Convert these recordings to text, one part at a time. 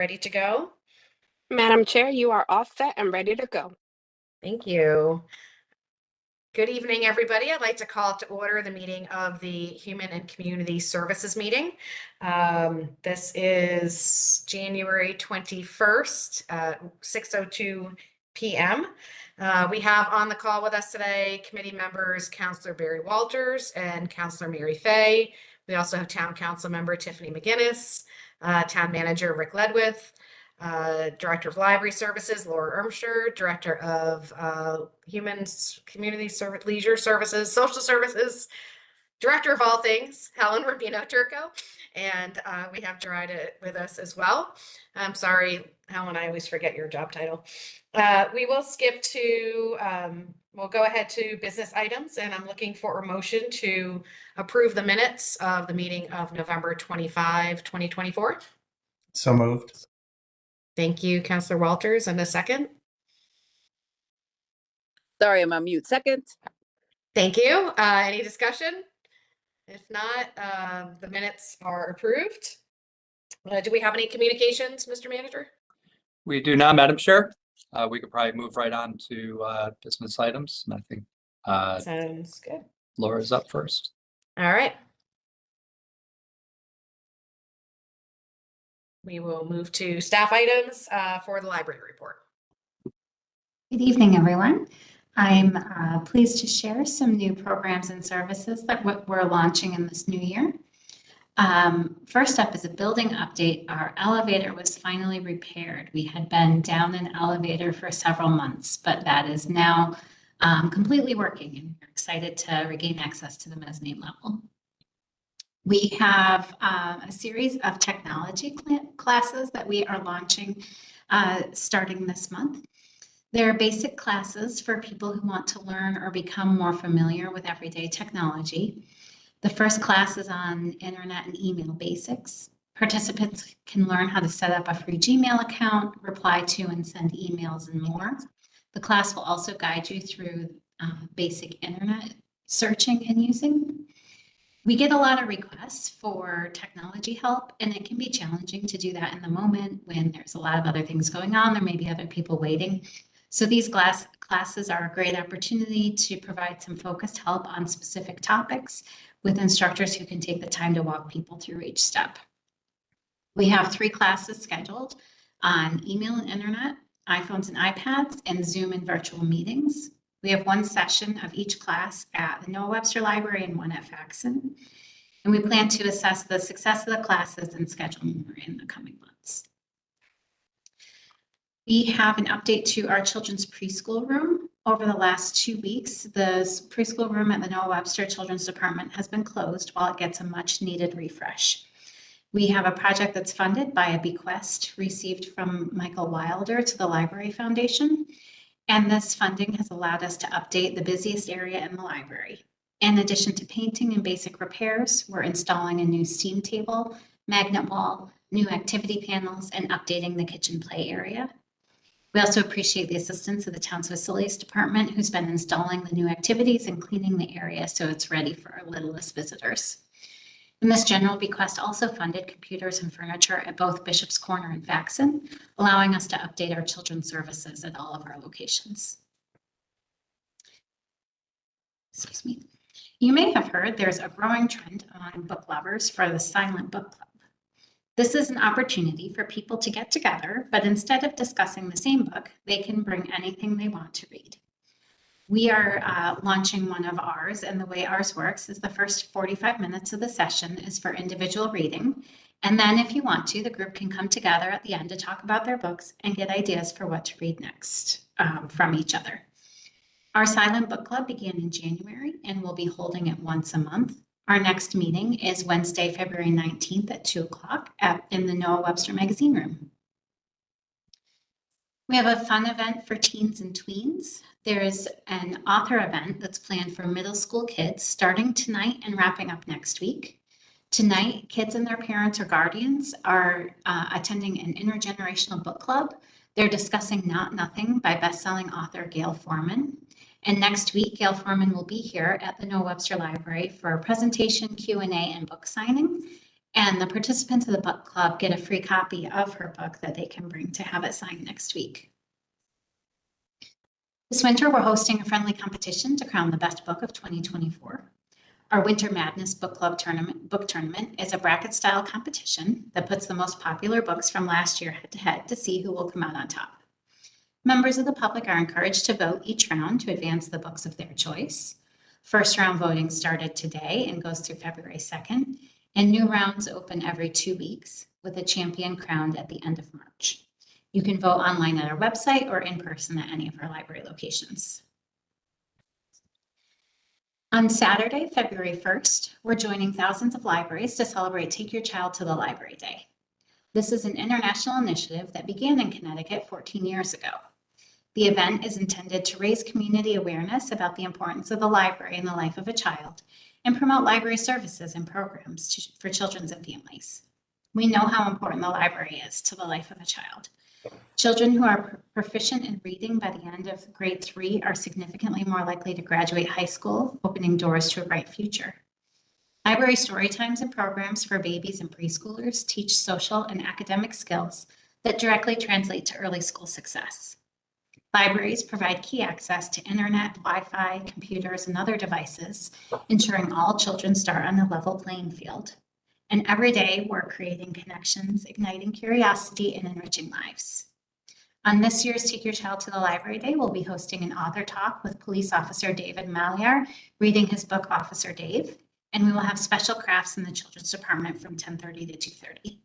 Ready to go? Madam Chair, you are all set and ready to go. Thank you. Good evening, everybody. I'd like to call to order the meeting of the Human and Community Services meeting. This is January 21st, 6:02 p.m. We have on the call with us today committee members Councilor Barry Walters and Councilor Mary Fay. We also have Town Council member Tiffany McGinnis, Town Manager Rick Ledwith, Director of Library Services, Laura Ermster, Director of Human Community Service, Leisure Services, Social Services, Director of all things, Helen Rubino Turco, and we have Gerida with us as well. I'm sorry, Helen, I always forget your job title. We will skip to, we'll go ahead to business items, and I'm looking for a motion to approve the minutes of the meeting of November 25, 2024. So moved. Thank you, Councilor Walters. And a second. Sorry, I'm on mute. Second. Thank you. Any discussion? If not, the minutes are approved. Do we have any communications, Mr. Manager? We do not, Madam Chair. We could probably move right on to business items. And I think Sounds good. Laura's up first. All right. We will move to staff items for the library report. Good evening, everyone. I'm pleased to share some new programs and services that we're launching in this new year. First up is a building update. Our elevator was finally repaired. We had been down an elevator for several months, but that is now completely working, and we're excited to regain access to the mezzanine level. We have a series of technology classes that we are launching starting this month. They're basic classes for people who want to learn or become more familiar with everyday technology. The first class is on internet and email basics. Participants can learn how to set up a free Gmail account, reply to and send emails, and more. The class will also guide you through basic internet searching and using. We get a lot of requests for technology help, and it can be challenging to do that in the moment when there's a lot of other things going on. There may be other people waiting. So these classes are a great opportunity to provide some focused help on specific topics with instructors who can take the time to walk people through each step. We have 3 classes scheduled on email and internet, iPhones and iPads, and Zoom and virtual meetings. We have 1 session of each class at the Noah Webster Library and 1 at Faxon. And we plan to assess the success of the classes and schedule more in the coming months. We have an update to our children's preschool room. Over the last 2 weeks, the preschool room at the Noah Webster Children's Department has been closed while it gets a much needed refresh. We have a project that's funded by a bequest received from Michael Wilder to the Library Foundation. And this funding has allowed us to update the busiest area in the library. In addition to painting and basic repairs, we're installing a new steam table, magnet wall, new activity panels, and updating the kitchen play area. We also appreciate the assistance of the town's facilities department, who's been installing the new activities and cleaning the area so it's ready for our littlest visitors. And this general bequest also funded computers and furniture at both Bishop's Corner and Faxon, allowing us to update our children's services at all of our locations. Excuse me. You may have heard there's a growing trend among book lovers for the Silent Book Club. This is an opportunity for people to get together, but instead of discussing the same book, they can bring anything they want to read. We are launching one of ours, and the way ours works is the first 45 minutes of the session is for individual reading. And then if you want to, the group can come together at the end to talk about their books and get ideas for what to read next from each other. Our Silent Book Club began in January, and we'll be holding it once a month. Our next meeting is Wednesday, February 19th at 2 o'clock in the Noah Webster Magazine Room. We have a fun event for teens and tweens. There's an author event that's planned for middle school kids starting tonight and wrapping up next week. Tonight, kids and their parents or guardians are attending an intergenerational book club. They're discussing Not Nothing by best-selling author Gail Forman. And next week, Gail Forman will be here at the Noah Webster Library for a presentation, Q&A, and book signing. And the participants of the book club get a free copy of her book that they can bring to have it signed next week. This winter, we're hosting a friendly competition to crown the best book of 2024. Our Winter Madness Book Club book tournament is a bracket-style competition that puts the most popular books from last year head-to-head to see who will come out on top. Members of the public are encouraged to vote each round to advance the books of their choice. First round voting started today and goes through February 2nd, and new rounds open every 2 weeks with a champion crowned at the end of March. You can vote online at our website or in person at any of our library locations. On Saturday, February 1st, we're joining thousands of libraries to celebrate Take Your Child to the Library Day. This is an international initiative that began in Connecticut 14 years ago. The event is intended to raise community awareness about the importance of the library in the life of a child and promote library services and programs for children and families. We know how important the library is to the life of a child. Children who are proficient in reading by the end of grade 3 are significantly more likely to graduate high school, opening doors to a bright future. Library story times and programs for babies and preschoolers teach social and academic skills that directly translate to early school success. Libraries provide key access to internet, Wi-Fi, computers, and other devices, ensuring all children start on a level playing field. And every day, we're creating connections, igniting curiosity, and enriching lives. On this year's Take Your Child to the Library Day, we'll be hosting an author talk with Police Officer David Maliar, reading his book, Officer Dave, and we will have special crafts in the Children's Department from 10:30 to 2:30.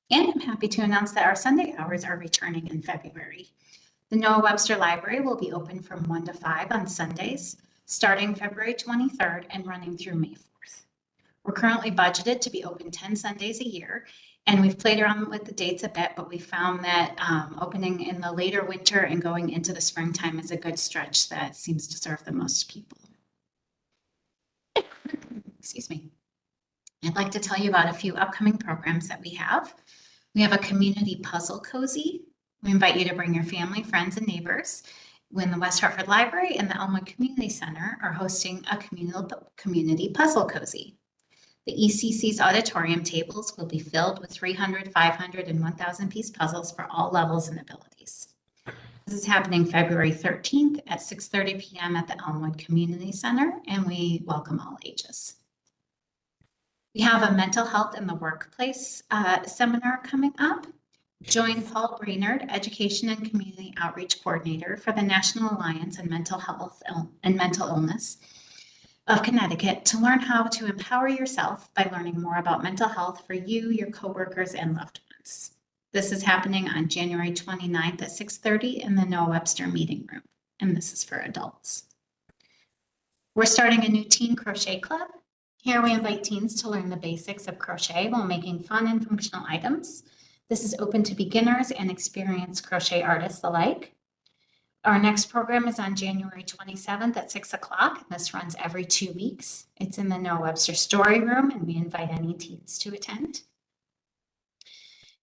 And I'm happy to announce that our Sunday hours are returning in February. The Noah Webster Library will be open from 1 to 5 on Sundays, starting February 23rd and running through May 4th. We're currently budgeted to be open 10 Sundays a year, and we've played around with the dates a bit, but we found that opening in the later winter and going into the springtime is a good stretch that seems to serve the most people. Excuse me. I'd like to tell you about a few upcoming programs that we have. We have a community puzzle cozy. We invite you to bring your family, friends, and neighbors when the West Hartford Library and the Elmwood Community Center are hosting a community puzzle cozy. The ECC's auditorium tables will be filled with 300, 500, and 1,000 piece puzzles for all levels and abilities. This is happening February 13th at 6:30 p.m. at the Elmwood Community Center, and we welcome all ages. We have a mental health in the workplace seminar coming up. Join Paul Brainerd, Education and Community Outreach Coordinator for the National Alliance on Mental Health and Mental Illness of Connecticut, to learn how to empower yourself by learning more about mental health for you, your coworkers, and loved ones. This is happening on January 29th at 6:30 in the Noah Webster Meeting Room, and this is for adults. We're starting a new teen crochet club. Here we invite teens to learn the basics of crochet while making fun and functional items. This is open to beginners and experienced crochet artists alike. Our next program is on January 27th at 6 o'clock. This runs every 2 weeks. It's in the Noah Webster Story Room, and we invite any teens to attend.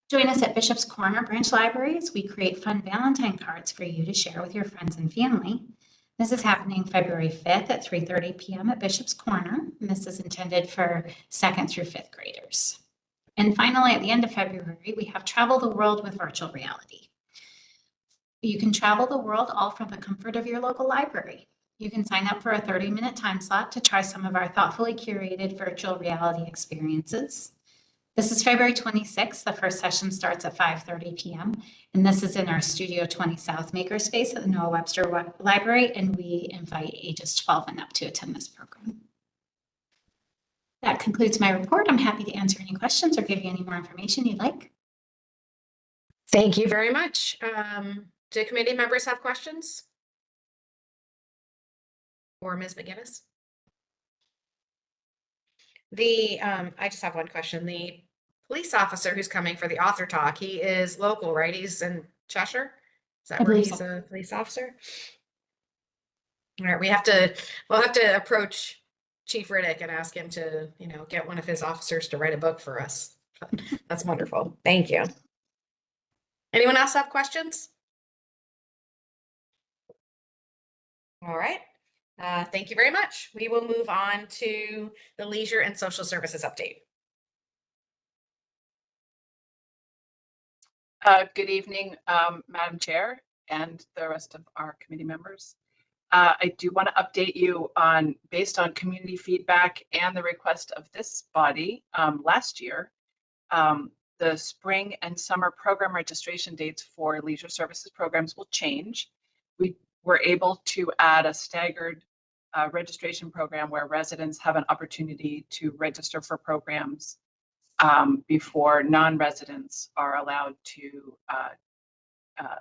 Join us at Bishop's Corner Branch Library as we create fun Valentine cards for you to share with your friends and family. This is happening February 5th at 3:30 p.m. at Bishop's Corner, and this is intended for 2nd through 5th graders. And finally, at the end of February, we have Travel the World with Virtual Reality. You can travel the world all from the comfort of your local library. You can sign up for a 30-minute time slot to try some of our thoughtfully curated virtual reality experiences. This is February 26th. The first session starts at 5:30 p.m. and this is in our Studio 20 South Makerspace at the Noah Webster Library, and we invite ages 12 and up to attend this program. That concludes my report. I'm happy to answer any questions or give you any more information you'd like. Thank you very much. Do committee members have questions? Or Ms. McGinnis? I just have one question. The police officer who's coming for the author talk, he is local, right? He's in Cheshire? Is that I where believe he's so. a police officer? All right, we'll have to approach Chief Riddick and ask him to, get one of his officers to write a book for us. That's wonderful. Thank you. Anyone else have questions? All right. Thank you very much. We will move on to the Leisure and Social Services update. Good evening, Madam Chair and the rest of our committee members. I do want to update you on, based on community feedback and the request of this body last year, the spring and summer program registration dates for leisure services programs will change. We were able to add a staggered registration program where residents have an opportunity to register for programs before non-residents are allowed to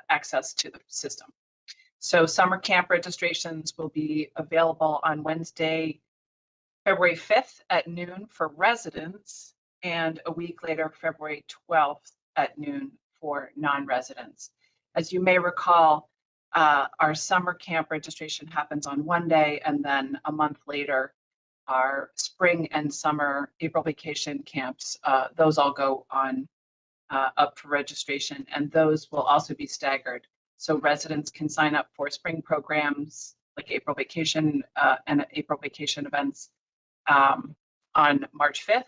access to the system. So summer camp registrations will be available on Wednesday, February 5th at noon for residents, and a week later, February 12th at noon for non-residents. As you may recall, our summer camp registration happens on one day, and then a month later, our spring and summer April vacation camps, those all go on up for registration, and those will also be staggered. So residents can sign up for spring programs like April vacation and April vacation events on March 5th,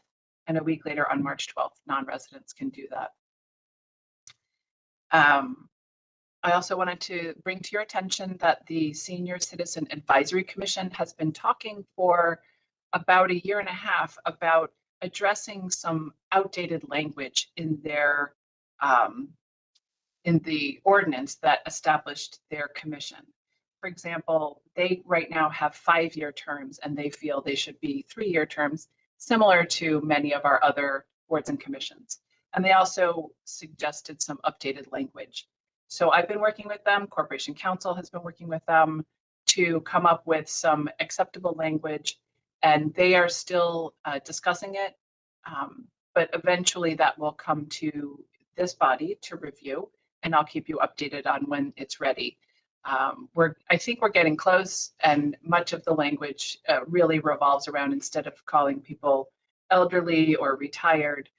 and a week later on March 12th. Non-residents can do that. I also wanted to bring to your attention that the Senior Citizen Advisory Commission has been talking for about a year and a half about addressing some outdated language in their in the ordinance that established their commission. For example, they right now have 5-year terms, and they feel they should be 3-year terms, similar to many of our other boards and commissions. And they also suggested some updated language. So I've been working with them, Corporation Counsel has been working with them to come up with some acceptable language, and they are still discussing it, but eventually that will come to this body to review, and I'll keep you updated on when it's ready. I think we're getting close, and much of the language really revolves around, instead of calling people elderly or retired,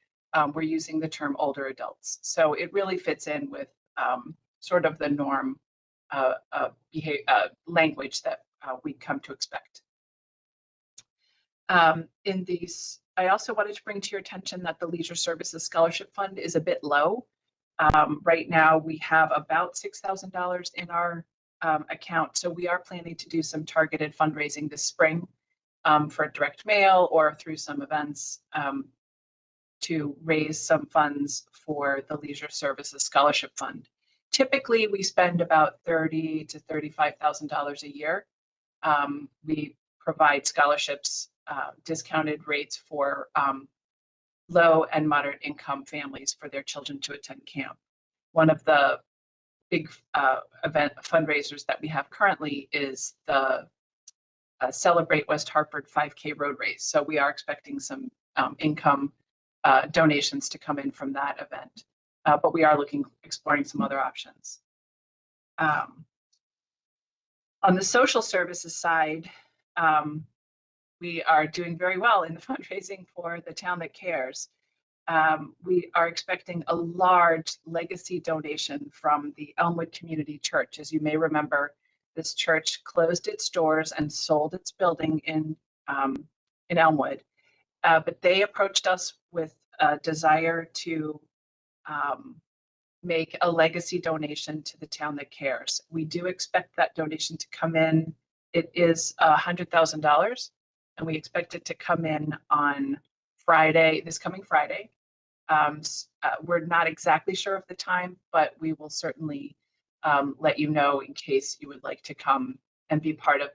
we're using the term older adults. So it really fits in with sort of the norm language that we come to expect. In these, I also wanted to bring to your attention that the Leisure Services Scholarship Fund is a bit low. Right now, we have about $6,000 in our account, so we are planning to do some targeted fundraising this spring for direct mail or through some events to raise some funds for the Leisure Services Scholarship Fund. Typically, we spend about $30,000 to $35,000 a year. We provide scholarships, discounted rates for low and moderate income families for their children to attend camp. One of the big event fundraisers that we have currently is the Celebrate West Hartford 5K road race. So we are expecting some income donations to come in from that event, but we are exploring some other options. On the social services side, we are doing very well in the fundraising for the Town That Cares. We are expecting a large legacy donation from the Elmwood Community Church. As you may remember, this church closed its doors and sold its building in Elmwood, but they approached us with a desire to make a legacy donation to the Town That Cares. We do expect that donation to come in. It is $100,000, and we expect it to come in on Friday, this coming Friday. We're not exactly sure of the time, but we will certainly let you know in case you would like to come and be part of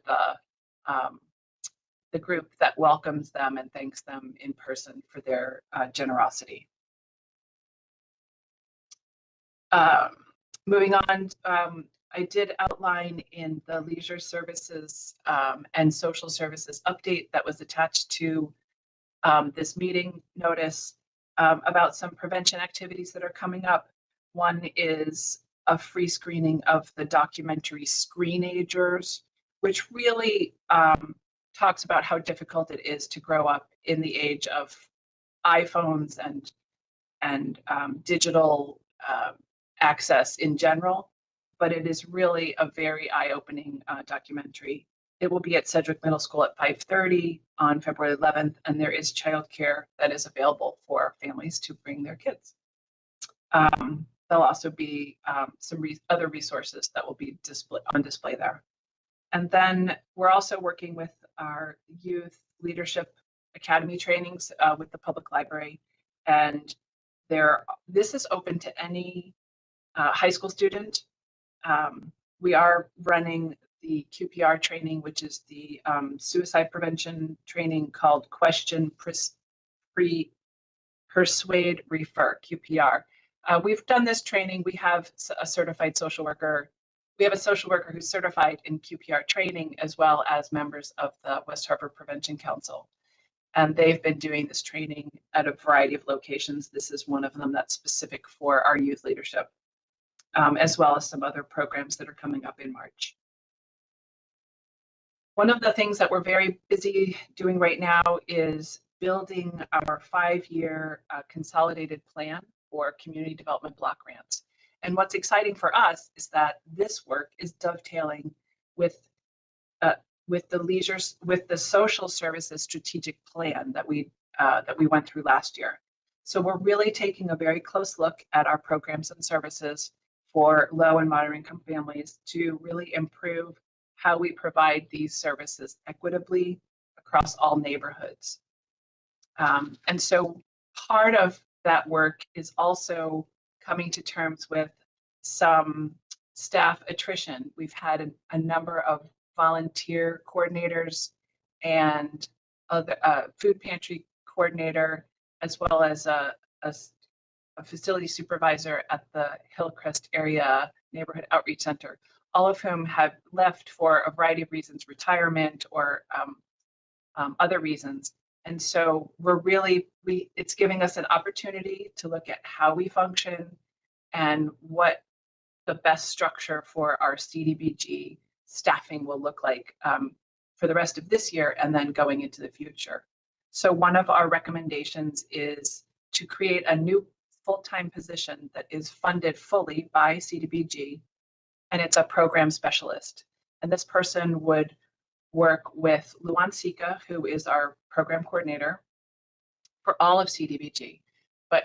the group that welcomes them and thanks them in person for their generosity. Moving on, I did outline in the Leisure Services and Social Services update that was attached to this meeting notice about some prevention activities that are coming up. One is a free screening of the documentary Screenagers, which really talks about how difficult it is to grow up in the age of iPhones and digital access in general, but it is really a very eye-opening documentary. It will be at Sedgwick Middle School at 5:30 on February 11th, and there is childcare that is available for families to bring their kids. there'll also be some other resources that will be on display there. And then we're also working with our youth leadership academy trainings with the public library. And this is open to any high school student. We are running the QPR training, which is the suicide prevention training called Question, Persuade, Refer, QPR. We've done this training. We have a certified social worker. We have a social worker who's certified in QPR training, as well as members of the West Harbor Prevention Council. And they've been doing this training at a variety of locations. This is one of them that's specific for our youth leadership, as well as some other programs that are coming up in March. One of the things that we're very busy doing right now is building our 5-year consolidated plan for community development block grants. And what's exciting for us is that this work is dovetailing with the social services strategic plan that we went through last year. So we're really taking a very close look at our programs and services for low and moderate income families to really improve how we provide these services equitably across all neighborhoods. And so part of that work is also coming to terms with some staff attrition. We've had a number of volunteer coordinators and other food pantry coordinator, as well as a facility supervisor at the Hillcrest Area Neighborhood Outreach Center, all of whom have left for a variety of reasons, retirement or other reasons. And so it's giving us an opportunity to look at how we function and what the best structure for our CDBG staffing will look like for the rest of this year and then going into the future. So one of our recommendations is to create a new full-time position that is funded fully by CDBG, and it's a program specialist. And this person would work with Luan Sika, who is our program coordinator for all of CDBG, but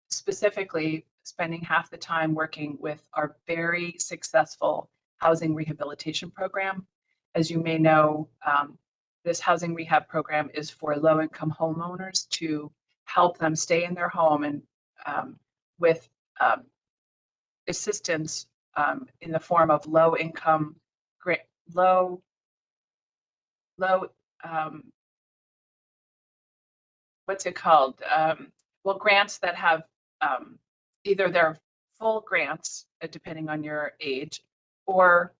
specifically spending half the time working with our very successful housing rehabilitation program. As you may know, this housing rehab program is for low-income homeowners to help them stay in their home and with assistance in the form of low-income, what's it called? Well, grants that have either they're full grants, depending on your age, or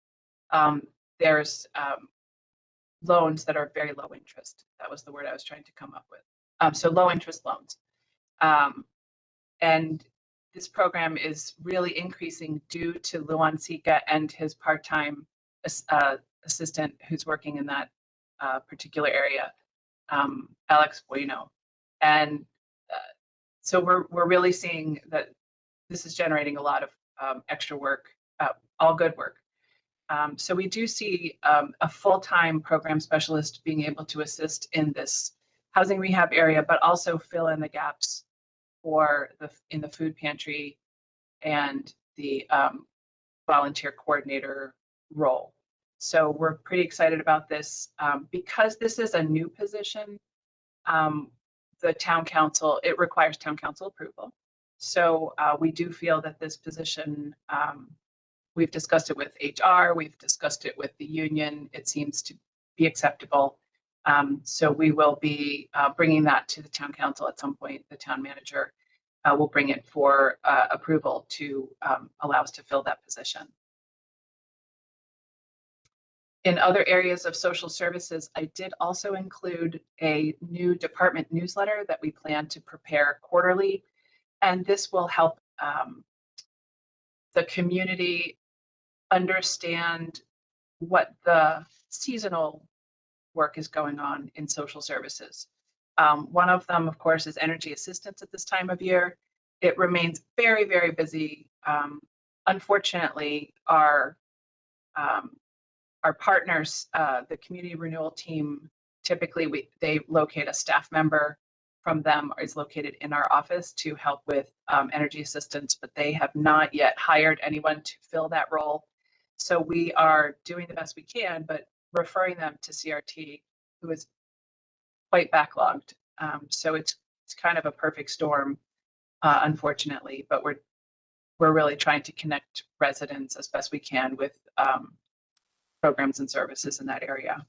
there's loans that are very low interest. That was the word I was trying to come up with. So low interest loans. And this program is really increasing due to Luan Sika and his part-time assistant who's working in that particular area, Alex Bueno. And so we're really seeing that this is generating a lot of extra work, all good work. So we do see a full-time program specialist being able to assist in this housing rehab area, but also fill in the gaps in the food pantry and the volunteer coordinator role. So we're pretty excited about this. Because this is a new position, the town council, it requires town council approval. So we do feel that this position, we've discussed it with HR, we've discussed it with the union, it seems to be acceptable. So we will be bringing that to the town council at some point. The town manager will bring it for approval to allow us to fill that position. In other areas of social services, I did also include a new department newsletter that we plan to prepare quarterly, and this will help the community understand what the seasonal work is going on in social services. One of them, of course, is energy assistance at this time of year. It remains very, very busy. Unfortunately, our partners, the community renewal team, typically they locate a staff member from them is located in our office to help with energy assistance, but they have not yet hired anyone to fill that role. So we are doing the best we can, but referring them to CRT, who is quite backlogged. So it's kind of a perfect storm, unfortunately, but we're really trying to connect residents as best we can with programs and services in that area.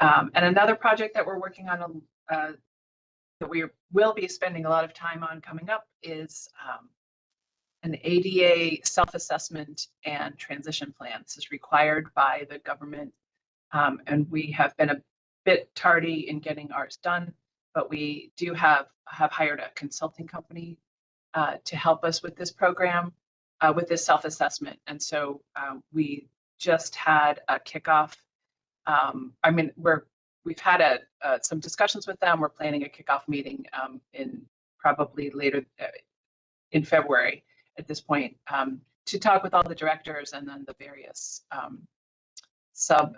And another project that we're working on that we will be spending a lot of time on coming up is an ADA self-assessment and transition plan. This is required by the government, and we have been a bit tardy in getting ours done, but we do have hired a consulting company to help us with this program, with this self-assessment. And so we just had a kickoff. I mean, we've had some discussions with them. We're planning a kickoff meeting in probably later in February at this point to talk with all the directors and then the various sub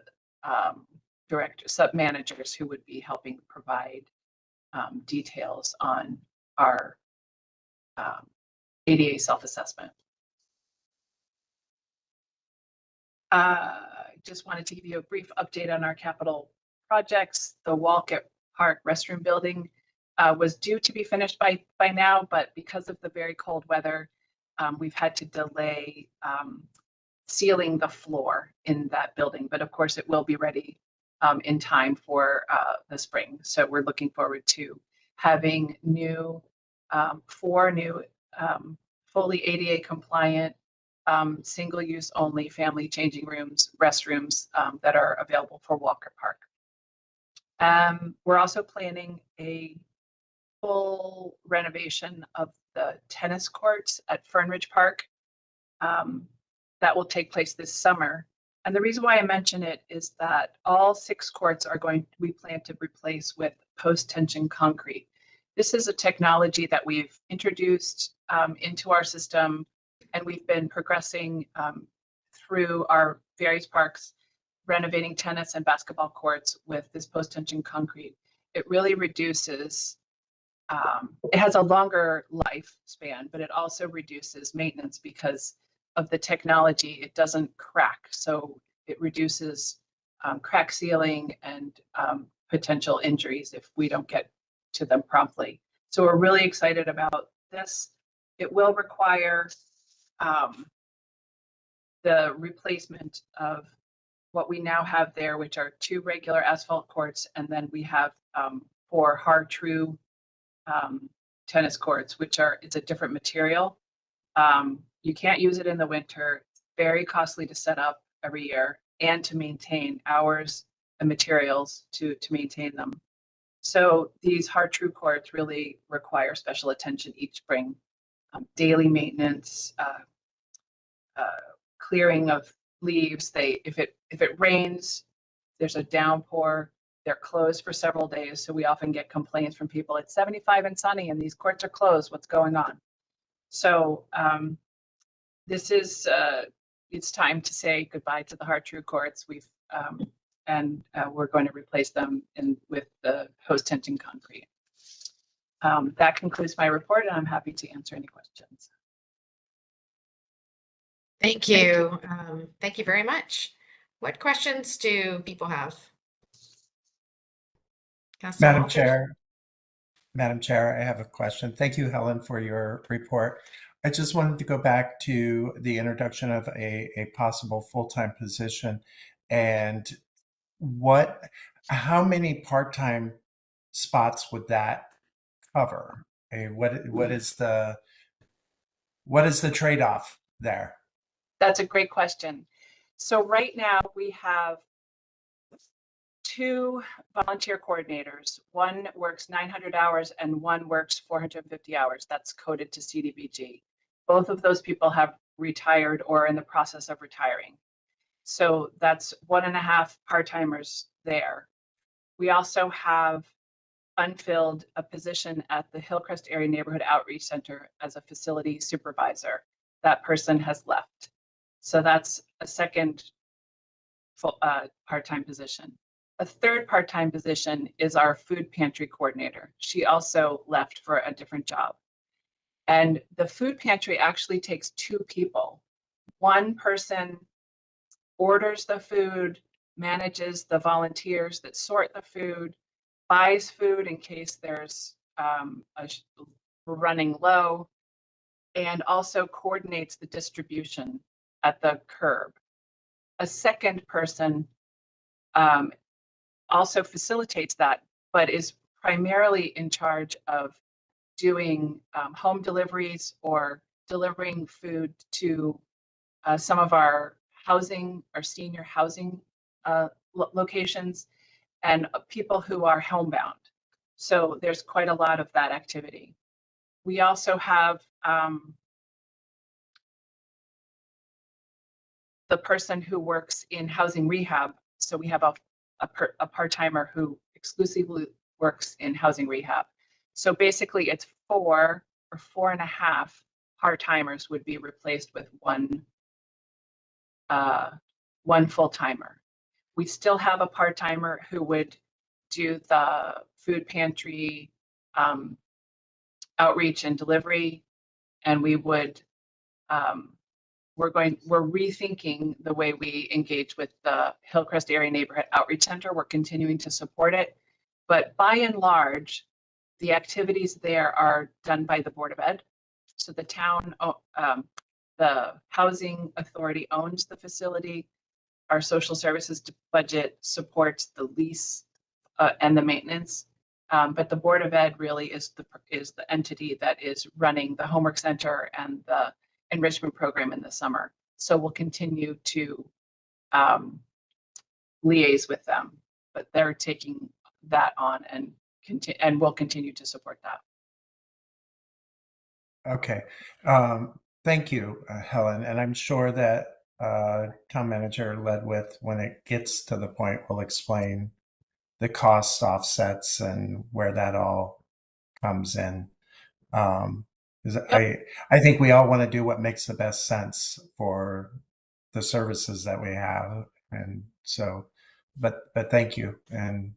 managers who would be helping provide details on our ADA self-assessment. Just wanted to give you a brief update on our capital projects. The Walcott Park restroom building was due to be finished by now, but because of the very cold weather, we've had to delay sealing the floor in that building. But of course, it will be ready in time for the spring. So we're looking forward to having four new fully ADA compliant, single-use only family changing rooms, restrooms that are available for Walker Park. We're also planning a full renovation of the tennis courts at Fernridge Park. That will take place this summer. And the reason why I mention it is that all 6 courts we plan to replace with post-tension concrete. This is a technology that we've introduced into our system, and we've been progressing through our various parks, renovating tennis and basketball courts with this post-tension concrete. It really reduces, it has a longer lifespan, but it also reduces maintenance because of the technology. It doesn't crack, so it reduces crack sealing and potential injuries if we don't get to them promptly. So we're really excited about this. It will require the replacement of what we now have there, which are 2 regular asphalt courts, and then we have 4 hard true tennis courts, it's a different material. You can't use it in the winter. It's very costly to set up every year and to maintain hours and materials to maintain them. So these hard true courts really require special attention each spring. Daily maintenance, clearing of leaves. If it rains, there's a downpour, they're closed for several days. So we often get complaints from people, it's 75 and sunny and these courts are closed, what's going on? So this is, it's time to say goodbye to the hard true courts. We're going to replace them with the post-tension concrete. That concludes my report, and I'm happy to answer any questions. Thank you. Thank you very much. What questions do people have? Councilor Madam Walters? Chair, I have a question. Thank you, Helen, for your report. I just wanted to go back to the introduction of a possible full-time position and how many part-time spots would that cover? What is the trade-off there? That's a great question. So right now we have 2 volunteer coordinators. One works 900 hours and one works 450 hours. That's coded to CDBG. Both of those people have retired or are in the process of retiring. So that's 1.5 part-timers there. We also have unfilled a position at the Hillcrest Area Neighborhood Outreach Center as a facility supervisor. That person has left. So that's a second full, part-time position. A third part-time position is our food pantry coordinator. She also left for a different job. And the food pantry actually takes 2 people. One person orders the food, manages the volunteers that sort the food, buys food in case there's we're running low, and also coordinates the distribution at the curb. A second person also facilitates that, but is primarily in charge of doing home deliveries or delivering food to some of our senior housing locations, and people who are homebound. So there's quite a lot of that activity. We also have the person who works in housing rehab. So we have a part-timer who exclusively works in housing rehab. So basically it's 4 or 4.5 part-timers would be replaced with one full-timer. We still have a part-timer who would do the food pantry outreach and delivery, and we would we're rethinking the way we engage with the Hillcrest Area Neighborhood Outreach Center. We're continuing to support it, but by and large, the activities there are done by the Board of Ed. So the town, the housing authority owns the facility. Our social services budget supports the lease and the maintenance, but the Board of Ed really is the entity that is running the homework center and the enrichment program in the summer. So we'll continue to liaise with them, but they're taking that on and we'll continue to support that. Okay. Thank you, Helen. And I'm sure that Town Manager Ledwith, when it gets to the point, will explain the cost offsets and where that all comes in. 'Cause I think we all want to do what makes the best sense for the services that we have. And so, but thank you. And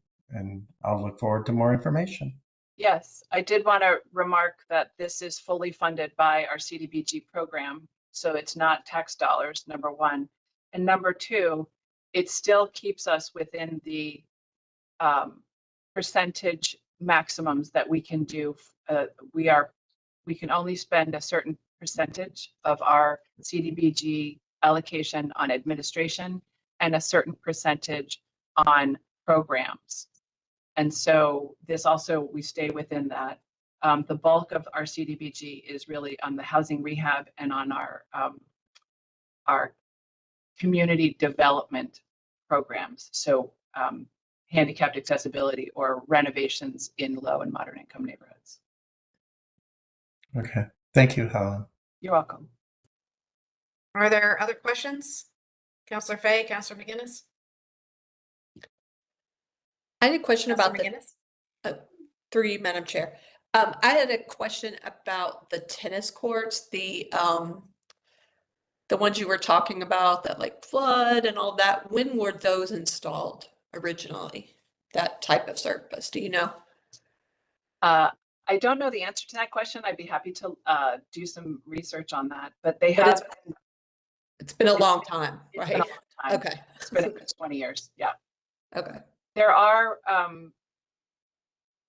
I'll look forward to more information. Yes, I did want to remark that this is fully funded by our CDBG program. So it's not tax dollars, number one. And number two, it still keeps us within the percentage maximums that we can do. We can only spend a certain percentage of our CDBG allocation on administration and a certain percentage on programs. And so this also, we stay within that. The bulk of our CDBG is really on the housing rehab and on our community development programs. So handicapped accessibility or renovations in low and moderate income neighborhoods. Okay. Thank you, Helen. You're welcome. Are there other questions? Counselor Fay, Counselor McGinnis? I had a question about Counselor McGinnis? through you, Madam Chair. I had a question about the tennis courts, the ones you were talking about that like flood and all that. When were those installed originally? That type of service, do you know? I don't know the answer to that question. I'd be happy to do some research on that, but they But have. It's been a long time, It's been a right? long time. Okay. It's been 20 years. Yeah. Okay. There are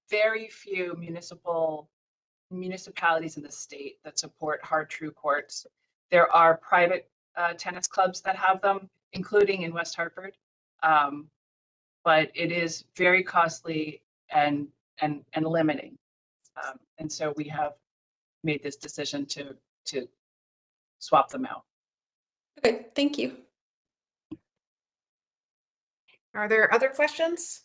very few municipalities in the state that support hard true courts. There are private tennis clubs that have them, including in West Hartford. But it is very costly and limiting. And so we have made this decision to swap them out. Okay, thank you. Are there other questions?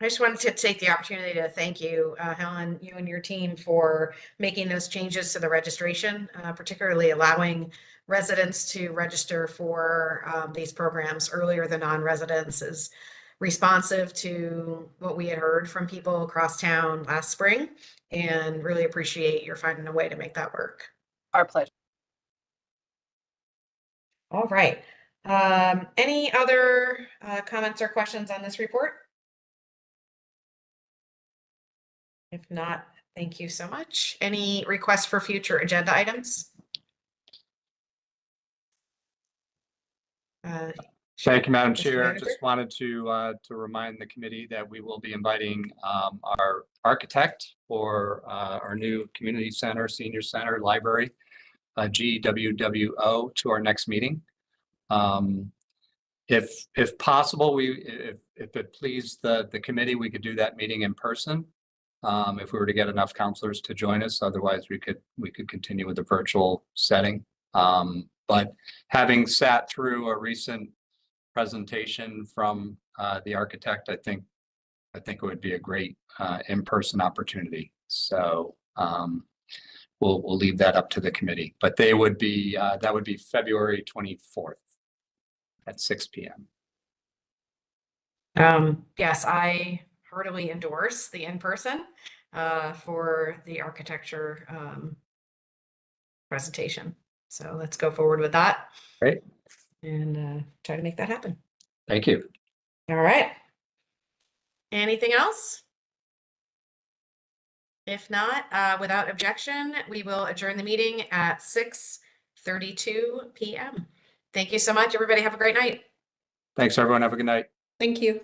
I just wanted to take the opportunity to thank you, Helen, you and your team for making those changes to the registration, particularly allowing residents to register for these programs earlier than non-residents is responsive to what we had heard from people across town last spring, and really appreciate your finding a way to make that work. Our pleasure. All right. Any other comments or questions on this report? If not, thank you so much. Any requests for future agenda items? Thank you, Madam Mr. Chair. Manager? Just wanted to remind the committee that we will be inviting our architect for our new community center, senior center, library, GWWO, to our next meeting. If possible, if it pleased the committee, we could do that meeting in person. If we were to get enough counselors to join us, otherwise we could continue with the virtual setting. But having sat through a recent presentation from the architect, I think it would be a great in-person opportunity. So we'll leave that up to the committee, but that would be February 24th at 6 p.m. Yes, I heartily endorse the in-person for the architecture presentation. So let's go forward with that. Great. And try to make that happen. Thank you. All right. Anything else? If not, without objection, we will adjourn the meeting at 6:32 p.m. Thank you so much, everybody. Have a great night. Thanks, everyone. Have a good night. Thank you.